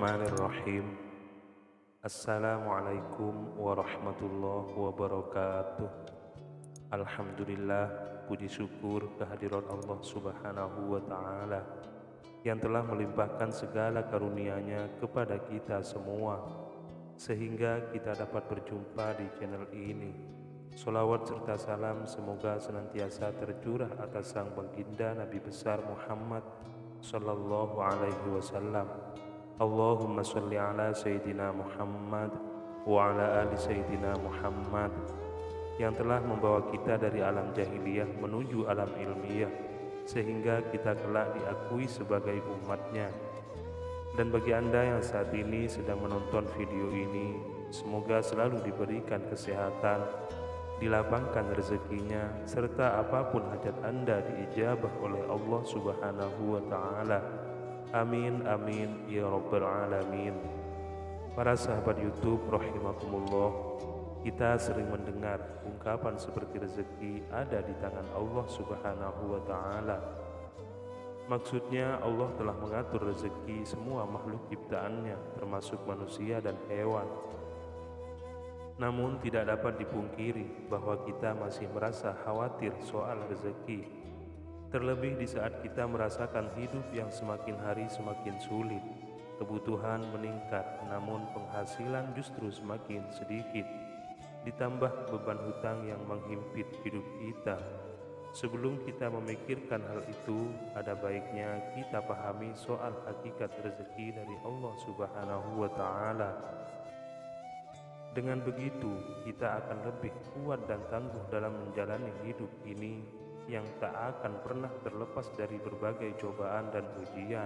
Bismillahirrahmanirrahim. Assalamualaikum warahmatullahi wabarakatuh. Alhamdulillah, puji syukur kehadiran Allah Subhanahu wa Ta'ala yang telah melimpahkan segala karunia-Nya kepada kita semua, sehingga kita dapat berjumpa di channel ini. Sholawat serta salam semoga senantiasa tercurah atas sang baginda Nabi besar Muhammad Sallallahu Alaihi Wasallam. Allahumma sholli ala Sayyidina Muhammad wa ala ali Sayyidina Muhammad, yang telah membawa kita dari alam jahiliyah menuju alam ilmiah, sehingga kita kelak diakui sebagai umatnya. Dan bagi Anda yang saat ini sedang menonton video ini, semoga selalu diberikan kesehatan, dilapangkan rezekinya, serta apapun hajat Anda diijabah oleh Allah Subhanahu wa Ta'ala. Amin amin ya rabbal alamin. Para sahabat YouTube rahimakumullah, kita sering mendengar ungkapan seperti rezeki ada di tangan Allah Subhanahu wa Ta'ala. Maksudnya Allah telah mengatur rezeki semua makhluk ciptaannya, termasuk manusia dan hewan. Namun tidak dapat dipungkiri bahwa kita masih merasa khawatir soal rezeki, terlebih di saat kita merasakan hidup yang semakin hari semakin sulit. Kebutuhan meningkat, namun penghasilan justru semakin sedikit, ditambah beban hutang yang menghimpit hidup kita. Sebelum kita memikirkan hal itu, ada baiknya kita pahami soal hakikat rezeki dari Allah Subhanahu wa Ta'ala. Dengan begitu, kita akan lebih kuat dan tangguh dalam menjalani hidup ini yang tak akan pernah terlepas dari berbagai cobaan dan ujian.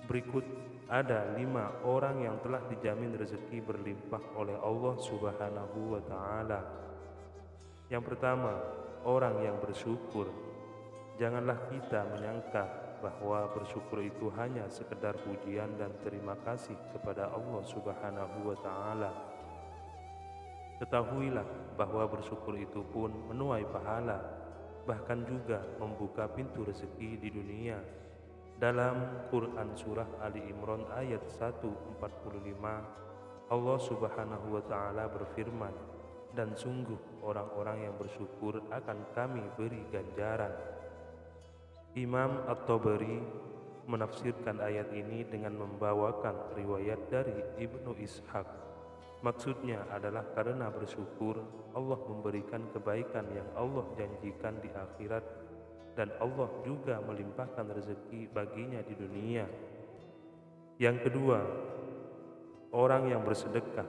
Berikut ada 5 orang yang telah dijamin rezeki berlimpah oleh Allah Subhanahu wa Ta'ala. Yang pertama, orang yang bersyukur. Janganlah kita menyangka bahwa bersyukur itu hanya sekedar pujian dan terima kasih kepada Allah Subhanahu wa Ta'ala. Ketahuilah bahwa bersyukur itu pun menuai pahala, bahkan juga membuka pintu rezeki di dunia. Dalam Quran Surah Ali Imran ayat 145, Allah Subhanahu wa Ta'ala berfirman, "Dan sungguh orang-orang yang bersyukur akan kami beri ganjaran." Imam At-Tabari menafsirkan ayat ini dengan membawakan riwayat dari Ibnu Ishaq. Maksudnya adalah karena bersyukur, Allah memberikan kebaikan yang Allah janjikan di akhirat, dan Allah juga melimpahkan rezeki baginya di dunia. Yang kedua, orang yang bersedekah.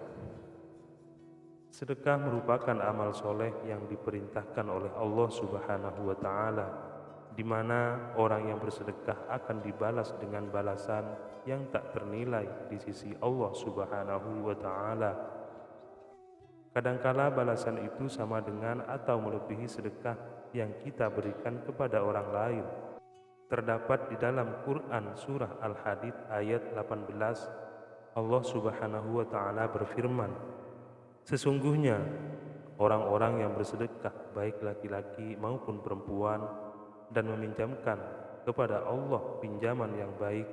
Sedekah merupakan amal soleh yang diperintahkan oleh Allah Subhanahu wa Ta'ala, di mana orang yang bersedekah akan dibalas dengan balasan yang tak ternilai di sisi Allah Subhanahu wa Ta'ala. Kadangkala balasan itu sama dengan atau melebihi sedekah yang kita berikan kepada orang lain. Terdapat di dalam Quran Surah Al-Hadid ayat 18, Allah Subhanahu wa Ta'ala berfirman, "Sesungguhnya orang-orang yang bersedekah, baik laki-laki maupun perempuan, dan meminjamkan kepada Allah pinjaman yang baik,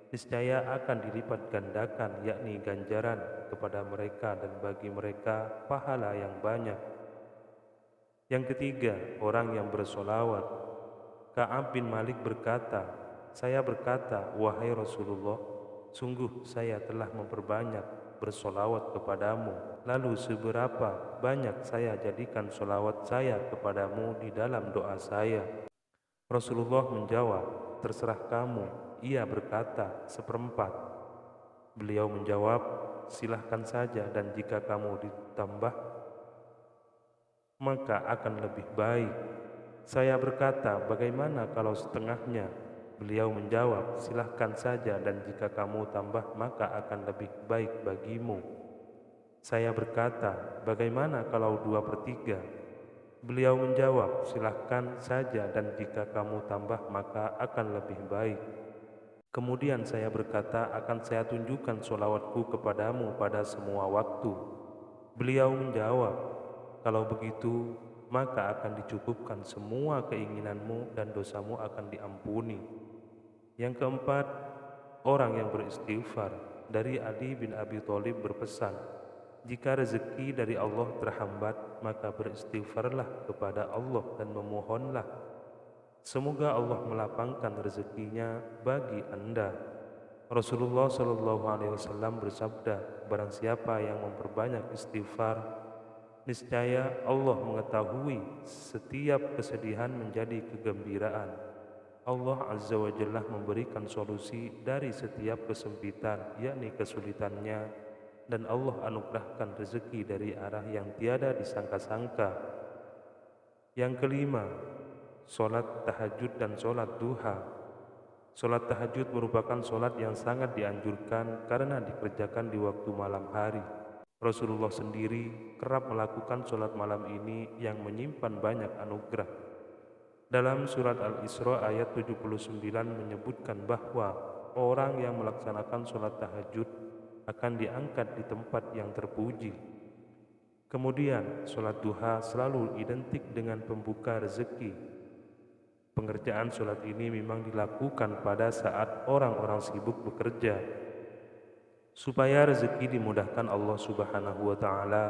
niscaya akan dilipat gandakan, yakni ganjaran kepada mereka dan bagi mereka pahala yang banyak." Yang ketiga, orang yang bersolawat. Ka'ab bin Malik berkata, "Saya berkata, wahai Rasulullah, sungguh saya telah memperbanyak bersolawat kepadamu. Lalu seberapa banyak saya jadikan solawat saya kepadamu di dalam doa saya?" Rasulullah menjawab, "Terserah kamu." Ia berkata, "Seperempat." Beliau menjawab, "Silahkan saja, dan jika kamu ditambah, maka akan lebih baik." Saya berkata, "Bagaimana kalau setengahnya?" Beliau menjawab, "Silahkan saja, dan jika kamu tambah, maka akan lebih baik bagimu." Saya berkata, "Bagaimana kalau 2/3?" Beliau menjawab, "Silahkan saja, dan jika kamu tambah, maka akan lebih baik." Kemudian saya berkata, "Akan saya tunjukkan sholawatku kepadamu pada semua waktu." Beliau menjawab, "Kalau begitu, maka akan dicukupkan semua keinginanmu dan dosamu akan diampuni." Yang keempat, orang yang beristighfar. Dari Ali bin Abi Thalib berpesan, jika rezeki dari Allah terhambat, maka beristighfarlah kepada Allah dan memohonlah. Semoga Allah melapangkan rezekinya bagi Anda. Rasulullah Shallallahu Alaihi Wasallam bersabda, barang siapa yang memperbanyak istighfar, niscaya Allah mengetahui setiap kesedihan menjadi kegembiraan. Allah Azza wa Jalla memberikan solusi dari setiap kesempitan, yakni kesulitannya, dan Allah anugerahkan rezeki dari arah yang tiada disangka-sangka. Yang kelima, sholat tahajud dan sholat duha. Sholat tahajud merupakan sholat yang sangat dianjurkan karena dikerjakan di waktu malam hari. Rasulullah sendiri kerap melakukan sholat malam ini yang menyimpan banyak anugerah. Dalam surat Al-Isra ayat 79 menyebutkan bahwa orang yang melaksanakan sholat tahajud akan diangkat di tempat yang terpuji. Kemudian sholat duha selalu identik dengan pembuka rezeki. Pengerjaan sholat ini memang dilakukan pada saat orang-orang sibuk bekerja. Supaya rezeki dimudahkan Allah Subhanahu wa Ta'ala,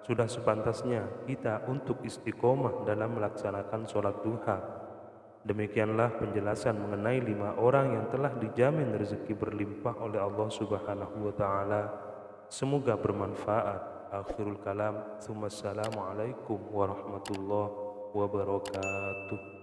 sudah sepantasnya kita untuk istiqomah dalam melaksanakan sholat duha. Demikianlah penjelasan mengenai 5 orang yang telah dijamin rezeki berlimpah oleh Allah Subhanahu wa Ta'ala. Semoga bermanfaat. Akhirul kalam. Assalamualaikum warahmatullahi wabarakatuh.